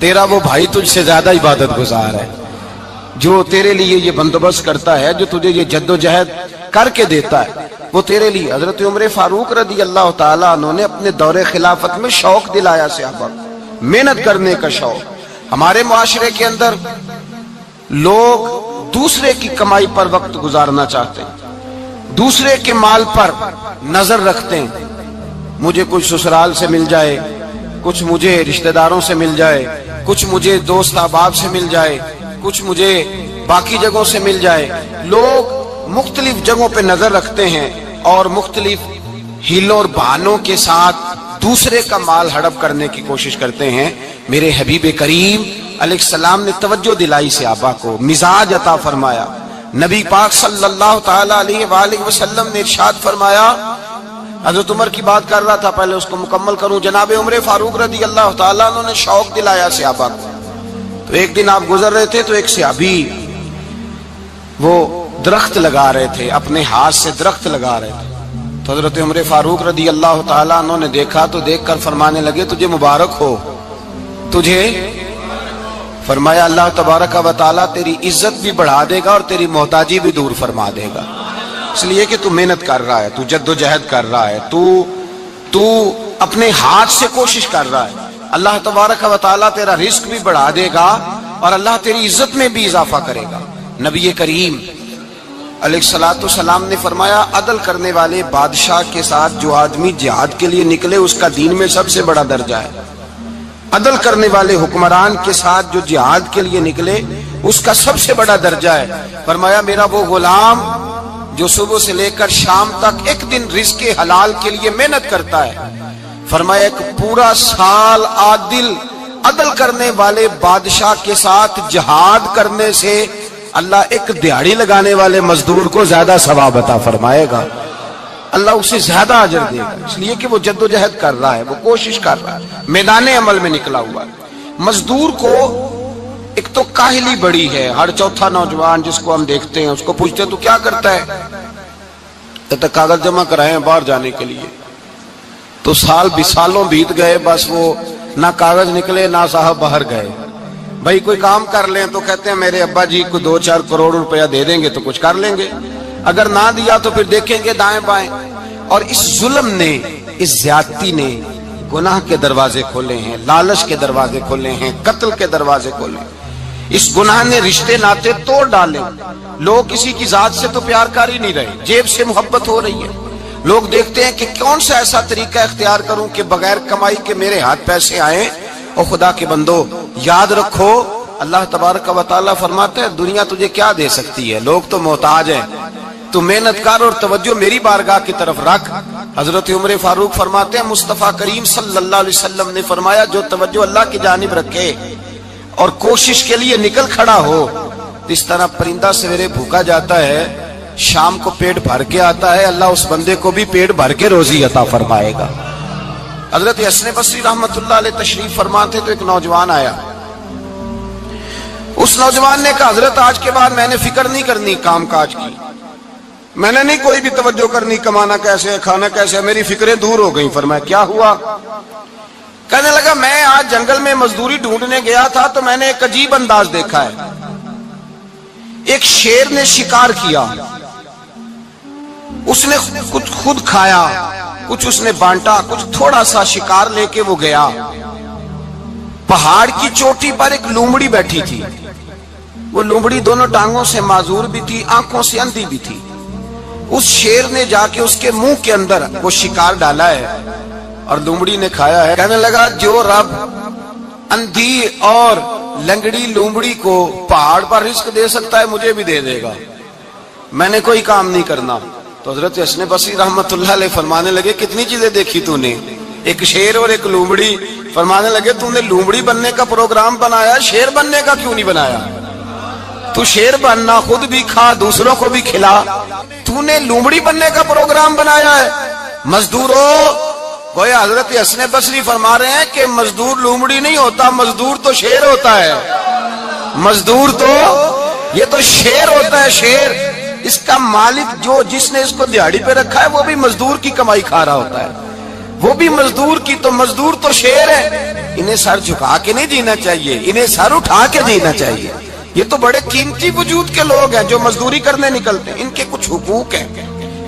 تیرا وہ بھائی تجھ سے زیادہ عبادت گزار ہے، جو تیرے لیے یہ بندوبست کرتا ہے، جو تجھے یہ جد و جہد کر کے دیتا ہے، وہ تیرے لیے۔ حضرت عمر فاروق رضی اللہ تعالیٰ عنہ نے اپنے دور خلافت میں شوق دلایا صحابہ، محنت کرنے کا شوق۔ ہمارے معاشرے کے اندر لوگ دوسرے کی کمائی پر وقت گزارنا چاہتے ہیں، دوسرے کے مال پر نظر رکھتے ہیں، مجھے کچھ سسرال سے مل جائے، کچھ مجھے رشتہ داروں سے مل جائے، کچھ مجھے دوست احباب سے مل جائے، کچھ مجھے باقی جگہوں سے مل جائے۔ لوگ مختلف جگہوں پہ نظر رکھتے ہیں اور مختلف ہیلوں اور بہانوں کے ساتھ دوسرے کا مال ہڑپ کرنے کی کوشش کرتے ہیں۔ میرے حبیب کریم علیہ السلام نے توجہ دلائی صحابہ کو، مزاج عطا فرمایا۔ نبی پاک صلی اللہ تعالیٰ علیہ وآلہ وسلم نے ارشاد فرمایا، حضرت عمر کی بات کر رہا تھا پہلے اس کو مکمل کروں، جناب عمر فاروق رضی اللہ تعالیٰ عنہ نے شوق دلایا صحابہ کو۔ تو ایک دن آپ گزر رہے تھے تو ایک صحابی وہ درخت لگا رہے تھے، اپنے ہاتھ سے درخت لگا رہے تھے۔ تو حضرت عمر فاروق رضی اللہ تعالیٰ عنہ نے دیکھا تو دیکھ کر فرمانے لگے تجھے مبارک ہو، تجھے فرمایا اللہ تبارک و تعالیٰ تیری عزت بھی بڑھا دے گا اور تیری محتاجی بھی دور فرما دے گا، اس لیے کہ تو محنت کر رہا ہے، تو جد و جہد کر رہا ہے، تو اپنے ہاتھ سے کوشش کر رہا ہے، اللہ تبارک و تعالیٰ تیرا رزق بھی بڑھا دے گا اور اللہ تیری عزت میں بھی اضافہ کرے گا۔ نبی کریم علیہ السلام نے فرمایا عدل کرنے والے بادشاہ کے ساتھ جو آدمی جہاد کے لیے نکلے اس کا دین میں سب سے بڑا درجہ ہے، عدل کرنے والے حکمران کے ساتھ جو جہاد کے لیے نکلے اس کا سب سے بڑا درجہ ہے۔ فرمایا میرا وہ غلام جو صبح سے لے کر شام تک ایک دن رزق حلال کے لیے محنت کرتا ہے، فرمایا ایک پورا سال عدل کرنے والے بادشاہ کے ساتھ جہاد کرنے سے اللہ ایک دیہڑی لگانے والے مزدور کو زیادہ ثواب عطا فرمائے گا، اللہ اسے زیادہ اجر دے گا، اس لیے کہ وہ جد و جہد کر رہا ہے، وہ کوشش کر رہا ہے، میدان عمل میں نکلا ہوا ہے۔ مزدور کو ایک تو کاہلی بڑی ہے، ہر چوتھا نوجوان جس کو ہم دیکھتے ہیں اس کو پوچھتے تو کیا کرتا ہے، تو کاغذ جمع کرائے باہر جانے کے لیے، تو سالوں بیت گئے، بس وہ نہ کاغذ نکلے نہ صاحب باہر گئے۔ بھائی کوئی کام کر لیں تو کہتے ہیں میرے ابا جی کو 2-4 کروڑ روپیہ دے دیں گے تو کچھ کر لیں گے، اگر نہ دیا تو پھر دیکھیں گے دائیں بائیں۔ اور اس ظلم نے، اس زیادتی نے گناہ کے دروازے کھولے ہیں، لالچ کے دروازے کھولے ہیں، قتل کے دروازے کھولے ہیں۔ اس گناہ نے رشتے ناتے توڑ ڈالے، لوگ کسی کی ذات سے تو پیار کر ہی نہیں رہے، جیب سے محبت ہو رہی ہے۔ لوگ دیکھتے ہیں کہ کون سا ایسا طریقہ اختیار کروں کہ بغیر کمائی کے میرے ہاتھ پیسے آئیں۔ اور خدا کے بندو یاد رکھو، اللہ تبارک و تعالی فرماتا ہے دنیا تجھے کیا دے سکتی ہے، لوگ تو محتاج ہیں، تو محنت کر اور توجہ میری بارگاہ کی طرف رکھ۔ حضرت عمر فاروق فرماتے ہیں مصطفیٰ کریم صلی اللہ علیہ وسلم نے فرمایا جو توجہ اللہ کی جانب رکھے اور کوشش کے لیے نکل کھڑا ہو، اس طرح پرندہ سویرے بھوکا جاتا ہے، شام کو پیٹ بھر کے آتا ہے، اللہ اس بندے کو بھی پیٹ بھر کے روزی عطا فرمائے گا۔ حضرت حسن بصری رحمت اللہ علیہ تشریف فرماتے تو ایک نوجوان آیا، اس نوجوان نے کہا حضرت آج کے بعد میں نے فکر نہیں کرنی کام کاج کی، میں نے نہیں کوئی بھی توجہ کرنی کمانا کیسے ہے کھانا کیسے ہے، میری فکریں دور ہو گئیں۔ فرمایا کیا ہوا؟ کہنے لگا میں آج جنگل میں مزدوری ڈھونڈنے گیا تھا تو میں نے ایک عجیب انداز دیکھا ہے، ایک شیر نے شکار کیا، اس نے کچھ خود کھایا، کچھ اس نے بانٹا، کچھ تھوڑا سا شکار لے کے وہ گیا، پہاڑ کی چوٹی پر ایک لومڑی بیٹھی تھی، وہ لومڑی دونوں ٹانگوں سے معذور بھی تھی، آنکھوں سے اندھی بھی تھی، اس شیر نے جا کے اس کے منہ کے اندر وہ شکار ڈالا ہے اور لومڑی نے کھایا ہے۔ کہنے لگا جو رب اندھی اور لنگڑی لومڑی کو پہاڑ پر رزق دے سکتا ہے مجھے بھی دے دے گا، میں نے کوئی کام نہیں کرنا۔ تو حضرت حسن بصری رحمت اللہ علیہ فرمانے لگے کتنی چیزیں دیکھی تو نے، ایک شیر اور ایک لومڑی۔ فرمانے لگے تو نے لومڑی بننے کا پروگرام بنایا، شیر بننے کا کیوں نہیں بنایا؟ تو شیر بننا، خود بھی کھا دوسروں کو بھی کھلا، تو نے لومڑی بننے کا پروگرام بنایا ہے۔ مزدوروں گویا حضرت حسن بصری فرما رہے ہیں کہ مزدور لومڑی نہیں ہوتا، مزدور تو شیر ہوتا ہے، مزدور تو یہ تو شیر ہوتا ہے، شیر۔ اس کا مالک جو جس نے اس کو دیہڑی پہ رکھا ہے وہ بھی مزدور کی کمائی کھا رہا ہوتا ہے، وہ بھی مزدور کی، تو مزدور تو شیر ہے۔ انہیں سر جھکا کے نہیں جینا چاہیے، انہیں سر اٹھا کے جینا چاہیے۔ یہ تو بڑے قیمتی وجود کے لوگ ہیں جو مزدوری کرنے نکلتے ہیں، ان کے کچھ حقوق ہیں،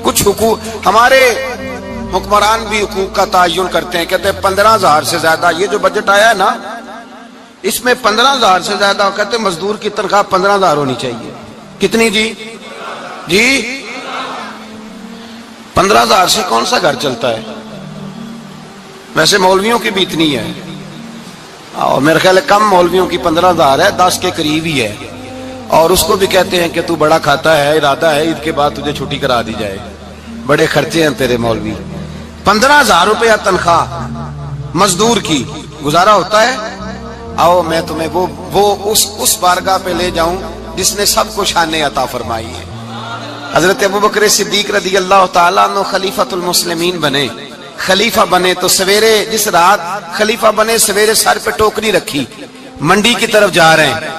کچھ حقوق۔ ہمارے حکمران بھی حقوق کا تعین کرتے ہیں، کہتے ہیں 15,000 سے زیادہ، یہ جو بجٹ آیا ہے نا اس میں 15,000 سے زیادہ، کہتے ہیں مزدور کی تنخواہ 15,000 ہونی چاہیے۔ کتنی جی 15,000 سے کون سا گھر چلتا ہے؟ ویسے مولویوں کی بھی اتنی ہے، اور میرے خیال ہے کم مولویوں کی 15,000 ہے، 10 کے قریب ہی ہے، اور اس کو بھی کہتے ہیں کہ تو بڑا کھاتا ہے، ارادہ ہے عید کے بعد تجھے چھٹی کرا دی جائے، بڑے خرچے ہیں تیرے مولوی۔ 15,000 روپیہ تنخواہ مزدور کی، گزارا ہوتا ہے؟ آؤ میں تمہیں وہ اس بارگاہ پہ لے جاؤں جس نے سب کو شان عطا فرمائی ہے۔ حضرت ابوبکر صدیق رضی اللہ تعالیٰ عنہ خلیفۃ المسلمین بنے، خلیفہ بنے تو سویرے جس رات خلیفہ بنے سویرے سر پہ ٹوکری رکھی، منڈی کی طرف جا رہے ہیں۔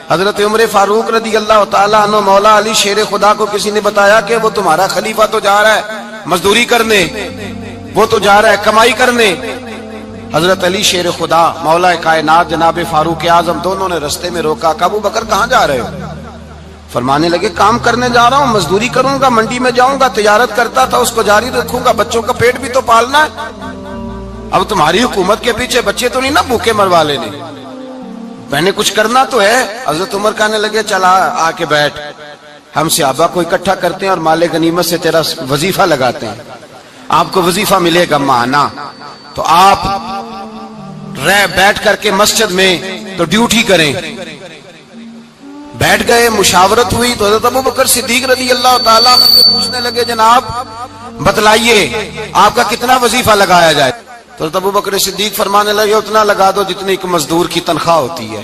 حضرت عمر فاروق رضی اللہ تعالیٰ عنہ مولا علی شیر خدا کو کسی نے بتایا کہ وہ تمہارا خلیفہ تو جا رہا ہے مزدوری کرنے، وہ تو جا رہا ہے کمائی کرنے۔ حضرت علی شیر خدا مولا کائنات جناب فاروق اعظم دونوں نے رستے میں روکا کہ ابو بکر کہاں جا رہے ہو؟ فرمانے لگے کام کرنے جا رہا ہوں، مزدوری کروں گا، منڈی میں جاؤں گا، تجارت کرتا تھا اس کو جاری رکھوں گا، بچوں کا پیٹ بھی تو پالنا ہے۔ اب تمہاری حکومت کے پیچھے بچے تو نہیں نا بھوکے مروا لینے، میں نے کچھ کرنا تو ہے۔ حضرت عمر کہنے لگے چلا آ کے بیٹھ، ہم صحابہ کو اکٹھا کرتے ہیں اور مال غنیمت سے تیرا وظیفہ لگاتے ہیں، آپ کو وظیفہ ملے گا ماہانہ، تو آپ بیٹھ کر کے مسجد میں تو ڈیوٹی کریں۔ بیٹھ گئے، مشاورت ہوئی تو حضرت ابوبکر صدیق رضی اللہ تعالیٰ پوچھنے فرمانے لگے جناب بتلائیے آپ کا کتنا وظیفہ لگایا جائے؟ تو ابو بکر صدیق فرمانے لگے اتنا لگا دو جتنی ایک مزدور کی تنخواہ ہوتی ہے۔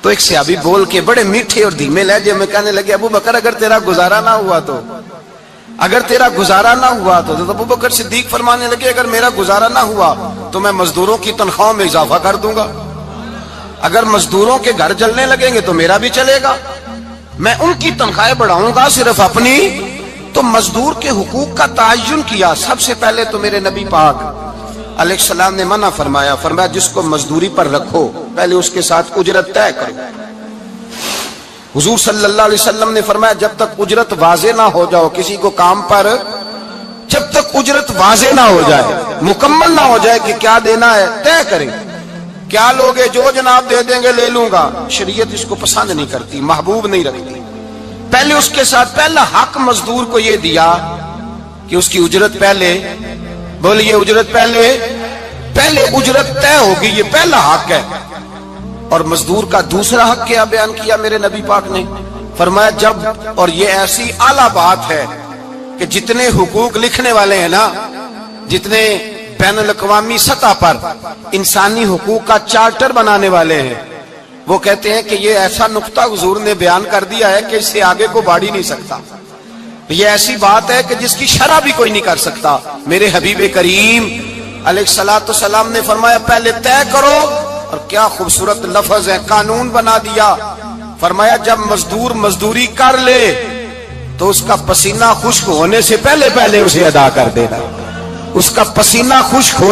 تو ایک صحابی بول کے بڑے میٹھے اور دھیمے لہجے میں کہنے لگے ابو بکر اگر تیرا گزارا نہ ہوا تو ابو بکر صدیق فرمانے لگے اگر میرا گزارا نہ ہوا تو میں مزدوروں کی تنخواہوں میں اضافہ کر دوں گا، اگر مزدوروں کے گھر جلنے لگیں گے تو میرا بھی چلے گا، میں ان کی تنخواہیں بڑھاؤں گا صرف اپنی۔ تو مزدور کے حقوق کا تعین کیا۔ سب سے پہلے تو میرے نبی پاک علیہ السلام نے منع فرمایا، فرمایا جس کو مزدوری پر رکھو پہلے اس کے ساتھ اجرت طے کرو۔ حضور صلی اللہ علیہ وسلم نے فرمایا جب تک اجرت واضح نہ ہو جاؤ کسی کو کام پر، جب تک اجرت واضح نہ ہو جائے، مکمل نہ ہو جائے کہ کیا دینا ہے، طے کریں۔ کیا لوگے جو جناب دے دیں گے لے لوں گا، شریعت اس کو پسند نہیں کرتی، محبوب نہیں رکھتی۔ پہلے اس کے ساتھ پہلا حق مزدور کو یہ دیا کہ اس کی اجرت پہلے، بولیے اجرت پہلے اجرت طے ہوگی، یہ پہلا حق ہے۔ اور مزدور کا دوسرا حق کیا بیان کیا میرے نبی پاک نے؟ فرمایا جب، اور یہ ایسی اعلیٰ بات ہے کہ جتنے حقوق لکھنے والے ہیں نا، جتنے بین الاقوامی سطح پر انسانی حقوق کا چارٹر بنانے والے ہیں، وہ کہتے ہیں کہ یہ ایسا نقطہ حضور نے بیان کر دیا ہے کہ اس سے آگے کو بڑھ ہی نہیں سکتا، یہ ایسی بات ہے کہ جس کی شرح بھی کوئی نہیں کر سکتا۔ میرے حبیب کریم علیہ الصلوۃ والسلام نے فرمایا پہلے طے کرو، اور کیا خوبصورت لفظ ہے، قانون بنا دیا۔ فرمایا جب مزدور مزدوری کر لے تو اس کا پسینہ خشک ہونے سے پہلے اسے ادا کر دینا، اس کا پسینہ خشک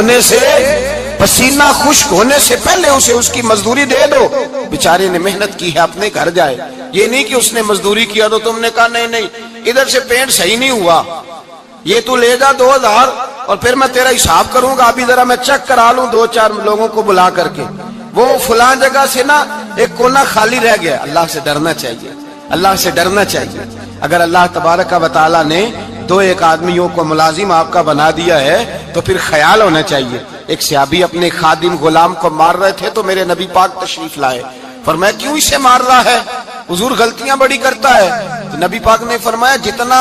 ہونے سے پہلے اسے اس کی مزدوری دے دو۔ بیچارے نے محنت کی ہے، اپنے گھر جائے، یہ نہیں کہ اس نے مزدوری کیا تو تم نے کہا نہیں ادھر سے پینٹ صحیح نہیں ہوا، یہ تو لے جا 2000 اور پھر میں تیرا حساب کروں گا، ابھی ذرا میں چیک کرا لوں 2-4 لوگوں کو بلا کر کے، وہ فلاں جگہ سے نا ایک کونا خالی رہ گیا۔ اللہ سے ڈرنا چاہیے، اللہ سے ڈرنا چاہیے۔ اگر اللہ تبارک و تعالی نے 2-1 آدمیوں کو ملازم آپ کا بنا دیا ہے تو پھر خیال ہونا چاہیے۔ ایک صحابی اپنے خادم غلام کو مار رہے تھے تو میرے نبی پاک تشریف لائے، فرمایا کیوں اسے مار رہا ہے؟ حضور غلطیاں بڑی کرتا ہے۔ تو نبی پاک نے فرمایا جتنا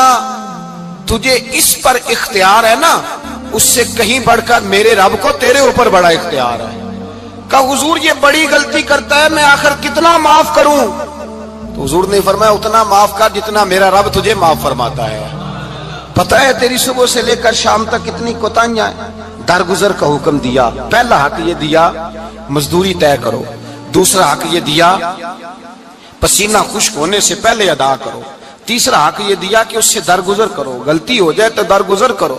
تجھے اس پر اختیار ہے نا اس سے کہیں بڑھ کر میرے رب کو تیرے اوپر بڑا اختیار ہے۔ کہا حضور یہ بڑی غلطی کرتا ہے، میں آخر کتنا معاف کروں؟ تو حضور نے فرمایا اتنا معاف کر جتنا میرا رب تجھے معاف فرماتا ہے۔ پتہ ہے تیری صبح سے لے کر شام تک کتنی کوتاہیاں ہیں، درگزر کا حکم دیا۔ پہلا حق یہ دیا مزدوری طے کرو، دوسرا حق یہ دیا پسینہ خشک ہونے سے پہلے ادا کرو، تیسرا حق یہ دیا کہ اس سے درگزر کرو، غلطی ہو جائے تو درگزر کرو۔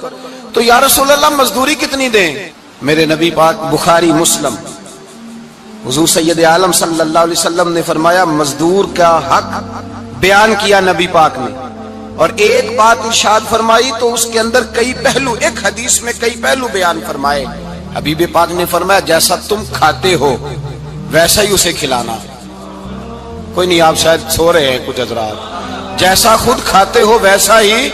تو یا رسول اللہ مزدوری کتنی دیں؟ میرے نبی پاک بخاری مسلم حضور سید عالم صلی اللہ علیہ وسلم نے فرمایا مزدور کا حق بیان کیا نبی پاک نے، اور ایک بات ارشاد فرمائی تو اس کے اندر کئی پہلو، ایک حدیث میں کئی پہلو بیان فرمائے۔ حبیب پاک نے فرمایا جیسا تم کھاتے ہو ویسا ہی اسے کھلانا۔ کوئی نہیں، آپ شاید سو رہے ہیں کچھ حضرات، جیسا خود کھاتے ہو ویسا ہی،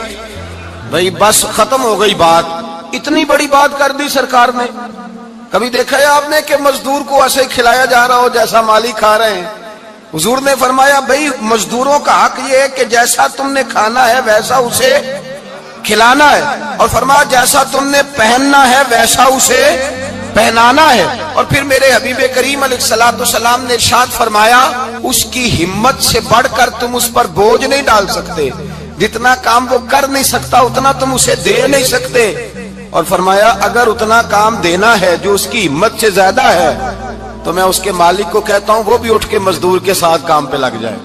بھئی بس ختم ہو گئی بات۔ اتنی بڑی بات کر دی سرکار نے۔ کبھی دیکھا ہے آپ نے کہ مزدور کو ایسے کھلایا جا رہا ہو جیسا مالک کھا رہے ہیں؟ حضور نے فرمایا بھئی مزدوروں کا حق یہ ہے کہ جیسا تم نے کھانا ہے ویسا اسے کھلانا ہے، اور فرمایا جیسا تم نے پہننا ہے ویسا اسے پہنانا ہے۔ اور پھر میرے حبیب کریم علیہ الصلوۃ والسلام نے ارشاد فرمایا اس کی ہمت سے بڑھ کر تم اس پر بوجھ نہیں ڈال سکتے، جتنا کام وہ کر نہیں سکتا اتنا تم اسے دے نہیں سکتے۔ اور فرمایا اگر اتنا کام دینا ہے جو اس کی ہمت سے زیادہ ہے تو میں اس کے مالک کو کہتا ہوں وہ بھی اٹھ کے مزدور کے ساتھ کام پہ لگ جائے،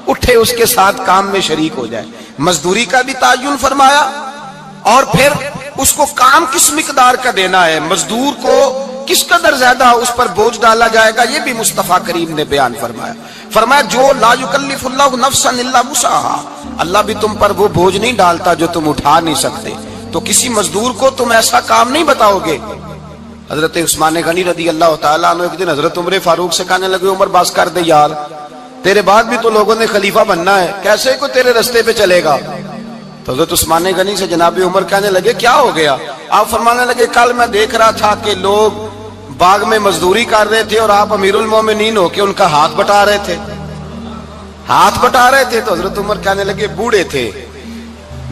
اٹھے اس کے ساتھ کام میں شریک ہو جائے۔ مزدوری کا بھی تعین فرمایا، اور پھر اس کو کام کس مقدار کا دینا ہے، مزدور کو کس قدر زیادہ اس پر بوجھ ڈالا جائے گا، یہ بھی مصطفیٰ کریم نے بیان فرمایا۔ فرمایا جو لا یکلف اللہ نفسا الا وسعها، اللہ بھی تم پر وہ بوجھ نہیں ڈالتا جو تم اٹھا نہیں سکتے، تو کسی مزدور کو تم ایسا کام نہیں بتاؤ گے۔ حضرت عثمان غنی رضی اللہ تعالیٰ عنہ ایک دن حضرت عمر فاروق سے کہنے لگے عمر بس کر دے یار، تیرے بعد بھی تو لوگوں نے خلیفہ بننا ہے، کیسے کوئی تیرے رستے پہ چلے گا؟ تو حضرت عثمان غنی سے جناب عمر کہنے لگے کیا ہو گیا؟ آپ فرمانے لگے کل میں دیکھ رہا تھا کہ لوگ باغ میں مزدوری کر رہے تھے اور آپ امیر المومنین ہو کے ان کا ہاتھ بٹا رہے تھے، تو حضرت عمر کہنے لگے بوڑھے تھے،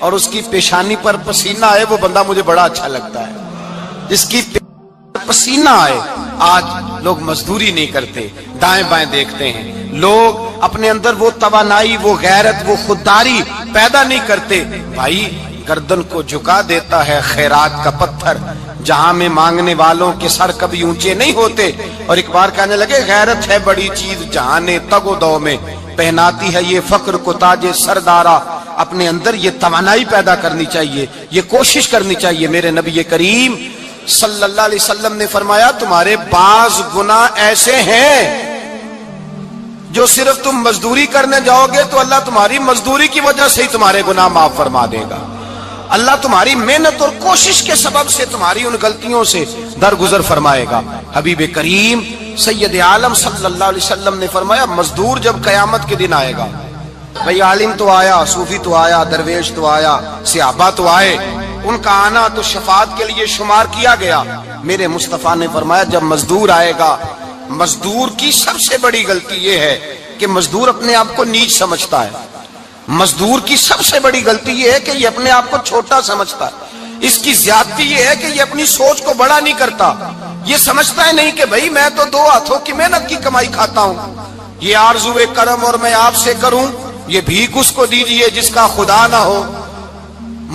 اور اس کی پیشانی پر پسینہ آئے وہ بندہ مجھے بڑا اچھا لگتا ہے. جس کی پسینہ آئے. آج لوگ مزدوری نہیں کرتے, دائیں بائیں دیکھتے ہیں. لوگ اپنے اندر وہ توانائی, وہ غیرت, وہ خودداری پیدا نہیں کرتے. بھائی گردن کو جھکا دیتا ہے خیرات کا پتھر, جہاں میں مانگنے والوں کے سر کبھی اونچے نہیں ہوتے. اور ایک بار کہنے لگے غیرت ہے بڑی چیز جہاں نے تگ و دو میں پہناتی ہے یہ فخر کو تاج سردارا. اپنے اندر یہ توانائی پیدا کرنی چاہیے, یہ کوشش کرنی چاہیے. میرے نبی کریم صلی اللہ علیہ وسلم نے فرمایا تمہارے بعض گناہ ایسے ہیں جو صرف تم مزدوری کرنے جاؤ گے تو اللہ تمہاری مزدوری کی وجہ سے ہی تمہارے گناہ معاف فرما دے گا. اللہ تمہاری محنت اور کوشش کے سبب سے تمہاری ان غلطیوں سے درگزر فرمائے گا. حبیب کریم سید عالم صلی اللہ علیہ وسلم نے فرمایا مزدور جب قیامت کے دن آئے گا, بھئی عالم تو آیا, صوفی تو آیا, درویش تو آیا, صحابہ تو آئے, ان کا آنا تو شفاعت کے لیے شمار کیا گیا. میرے مصطفیٰ نے فرمایا جب مزدور آئے گا, مزدور کی سب سے بڑی غلطی یہ ہے کہ مزدور اپنے آپ کو نیچ سمجھتا ہے. مزدور کی سب سے بڑی غلطی یہ ہے کہ یہ اپنے آپ کو چھوٹا سمجھتا ہے. اس کی زیادتی یہ ہے کہ یہ اپنی سوچ کو بڑا نہیں کرتا. یہ سمجھتا ہے نہیں کہ بھئی میں تو دو ہاتھوں کی محنت کی کمائی کھاتا ہوں, یہ آرزو کرم اور میں آپ سے کروں, یہ بھیک اس کو دیجئے جس کا خدا نہ ہو.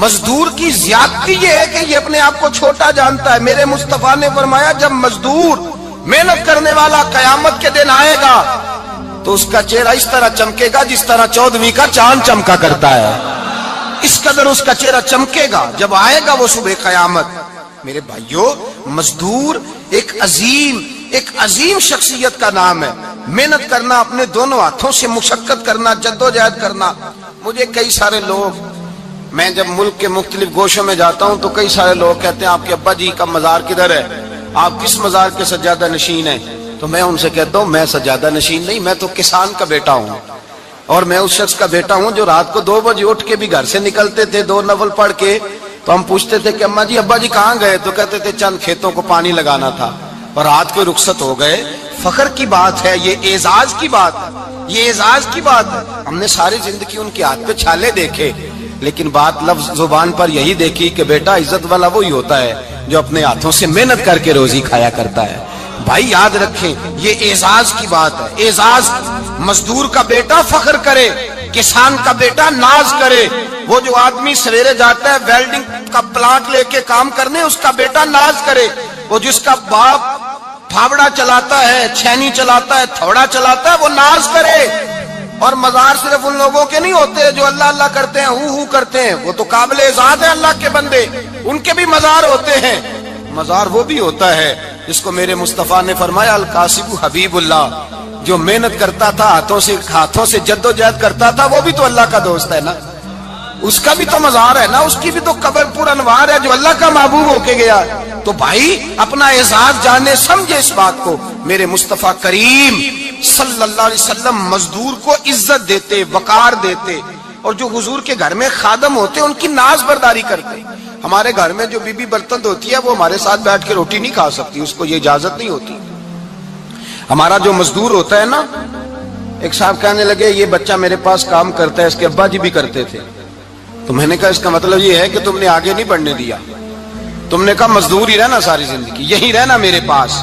مزدور کی زیادتی یہ ہے کہ یہ اپنے آپ کو چھوٹا جانتا ہے. میرے مصطفیٰ نے فرمایا جب مزدور محنت کرنے والا قیامت کے دن آئے گا تو اس کا چہرہ اس طرح چمکے گا جس طرح 14ویں کا چاند چمکا کرتا ہے. اس قدر اس کا چہرہ چمکے گا جب آئے گا وہ صبح قیامت. میرے بھائیو مزدور ایک عظیم شخصیت کا نام ہے. محنت کرنا, اپنے دونوں ہاتھوں سے مشقت کرنا, جدوجہد کرنا. مجھے کئی سارے لوگ, میں جب ملک کے مختلف گوشوں میں جاتا ہوں تو کئی سارے لوگ کہتے ہیں آپ کے ابا جی کا مزار کدھر ہے, آپ کس مزار کے سجادہ نشین ہیں؟ تو میں ان سے کہتا ہوں میں سجادہ نشین نہیں, میں تو کسان کا بیٹا ہوں. اور میں اس شخص کا بیٹا ہوں جو رات کو 2 بجے اٹھ کے بھی گھر سے نکلتے تھے 2 نفل پڑھ کے. تو ہم پوچھتے تھے کہ اماں جی ابا جی کہاں گئے؟ تو کہتے تھے چند کھیتوں کو پانی لگانا تھا, اور رات کو رخصت ہو گئے. فخر کی بات ہے, یہ اعزاز کی بات ہے, یہ اعزاز کی بات ہے. ہم نے ساری زندگی ان کے ہاتھ پہ چھالے دیکھے, لیکن بات لفظ زبان پر یہی دیکھی کہ بیٹا عزت والا وہی ہوتا ہے جو اپنے ہاتھوں سے محنت کر کے روزی کھایا کرتا ہے. بھائی یاد رکھیں یہ اعزاز کی بات ہے. اعزاز, مزدور کا بیٹا فخر کرے, کسان کا بیٹا ناز کرے. وہ جو آدمی سویرے جاتا ہے ویلڈنگ کا پلانٹ لے کے کام کرنے, اس کا بیٹا ناز کرے. وہ جس کا باپ پھاوڑا چلاتا ہے, چھینی چلاتا ہے, تھوڑا چلاتا ہے, وہ ناز کرے. اور مزار صرف ان لوگوں کے نہیں ہوتے جو اللہ اللہ کرتے ہیں, ہو کرتے ہیں, وہ تو قابل اعزاز ہے اللہ کے بندے, ان کے بھی مزار ہوتے ہیں. مزار وہ بھی ہوتا ہے جس کو میرے مصطفیٰ نے فرمایا القاسب حبیب اللہ, جو محنت کرتا تھا, ہاتھوں سے جدوجہد کرتا تھا, وہ بھی تو اللہ کا دوست ہے نا, اس کا بھی تو مزار ہے نا, اس کی بھی تو قبر پر انوار ہے جو اللہ کا محبوب ہو کے گیا. تو بھائی اپنا اعزاز جانے سمجھے اس بات کو. میرے مصطفیٰ کریم صلی اللہ علیہ وسلم مزدور کو عزت دیتے, وقار دیتے, اور جو حضور کے گھر میں خادم ہوتے ان کی ناز برداری کرتے. ہمارے گھر میں جو بی بی برتن دھوتی ہے وہ ہمارے ساتھ بیٹھ کے روٹی نہیں کھا سکتی, اس کو یہ اجازت نہیں ہوتی. ہمارا جو مزدور ہوتا ہے نا, ایک صاحب کہنے لگے یہ بچہ میرے پاس کام کرتا ہے, اس کے ابا جی بھی کرتے تھے. تو میں نے کہا اس کا مطلب یہ ہے کہ تم نے آگے نہیں بڑھنے دیا, تم نے کہا مزدور ہی رہنا ساری زندگی, یہی رہنا میرے پاس,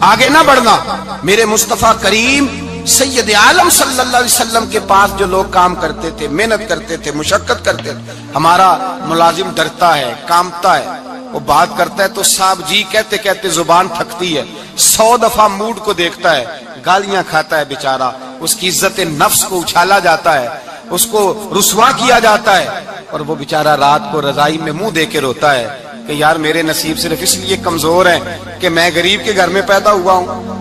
آگے نہ بڑھنا. میرے مصطفیٰ کریم سید عالم صلی اللہ علیہ وسلم کے پاس جو لوگ کام کرتے تھے, محنت کرتے تھے, مشقت کرتے تھے. ہمارا ملازم ڈرتا ہے, کامتا ہے, وہ بات کرتا ہے تو صاحب جی کہتے کہتے زبان تھکتی ہے, 100 دفعہ موڈ کو دیکھتا ہے, گالیاں کھاتا ہے بیچارہ, اس کی عزت نفس کو اچھالا جاتا ہے, اس کو رسوا کیا جاتا ہے, اور وہ بیچارہ رات کو رضائی میں منہ دے کے روتا ہے کہ یار میرے نصیب صرف اس لیے کمزور ہیں کہ میں غریب کے گھر میں پیدا ہوا ہوں.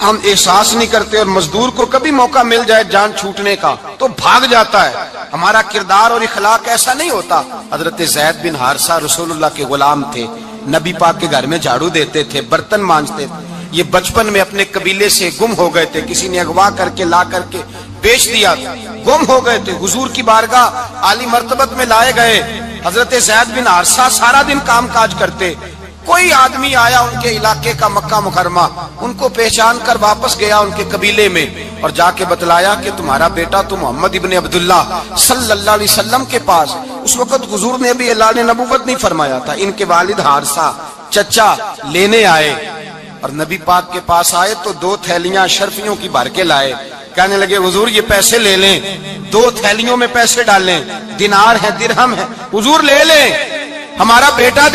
ہم احساس نہیں کرتے, اور مزدور کو کبھی موقع مل جائے جان چھوٹنے کا تو بھاگ جاتا ہے. ہمارا کردار اور اخلاق ایسا نہیں ہوتا. حضرت زید بن حارثہ رسول اللہ کے غلام تھے, نبی پاک کے گھر میں جھاڑو دیتے تھے, برتن مانجتے تھے. یہ بچپن میں اپنے قبیلے سے گم ہو گئے تھے, کسی نے اغوا کر کے لا کر کے بیچ دیا, گم ہو گئے تھے. حضور کی بارگاہ عالی مرتبت میں لائے گئے. حضرت زید بن حارثہ سارا دن کام کاج کرتے, کوئی آدمی آیا ان کے علاقے کا مکہ مکرمہ، ان کو پہچان کر واپس گیا ان کے قبیلے میں اور جا کے بتلایا کہ تمہارا بیٹا تو محمد ابن عبداللہ صلی اللہ علیہ وسلم کے پاس، اس وقت حضور نے بھی اللہ نے نبوت نہیں فرمایا تھا، ان کے والد حارثہ چچا لینے آئے اور نبی پاک کے پاس آئے تو 2 تھیلیاں اشرفیوں کی بھر کے لائے، کہنے لگے حضور یہ پیسے لے لیں، 2 تھیلیوں میں پیسے ڈالیں، دینار ہے درہم ہے، حضور لے لیں، ہمارا بیٹا دے